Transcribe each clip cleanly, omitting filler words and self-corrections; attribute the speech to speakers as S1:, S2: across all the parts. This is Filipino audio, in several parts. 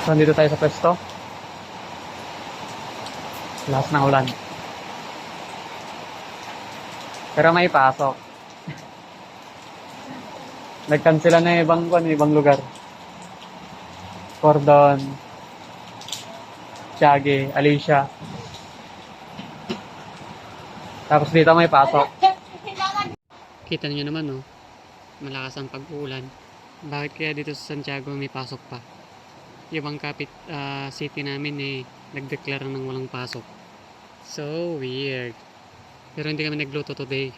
S1: So, nandito tayo sa pwesto. Lakas ng ulan. Pero may pasok. Nag-cancel na ibang lugar. Cordon, Tiague, Alicia. Tapos dito may pasok. Kita niyo naman, no? Malakas ang pag-uulan. Bakit kaya dito sa Santiago may pasok pa? Yung bang city namin nagdeklara ng walang pasok. So weird. Pero hindi kami nagluto today.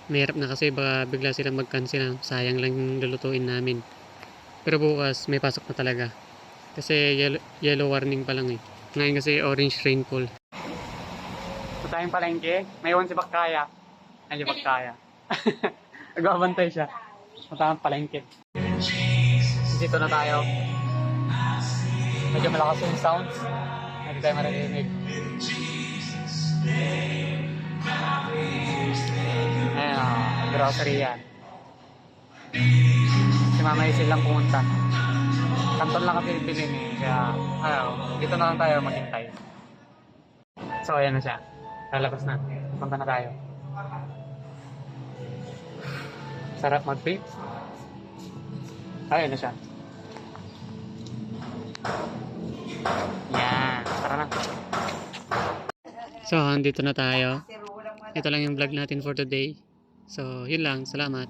S1: Mahirap na kasi baka bigla silang mag-cancel. Sayang lang yung lulutuin namin. Pero bukas may pasok na talaga. Kasi yellow warning pa lang eh. Ngayon kasi orange rainfall. Ito tayong palengke. May iwan si Bakaya. Ay, si Bakaya. Nagbabantay siya. Ito tayong palengke. Dito na tayo. Medyo malakas yung sounds. Hindi tayo marinig. Ayan o, grocery yan. Si Mama Isil lang pumunta. Kanton lang kasi bilhin eh. Kaya, dito na lang tayo maghintay. So, ayan na siya. Lalabas na. Punta na tayo. Sarap mag-vape. Ayan na siya. Yan. Tara na. So, andito na tayo. Ito lang yung vlog natin for today. So, yun lang. Salamat.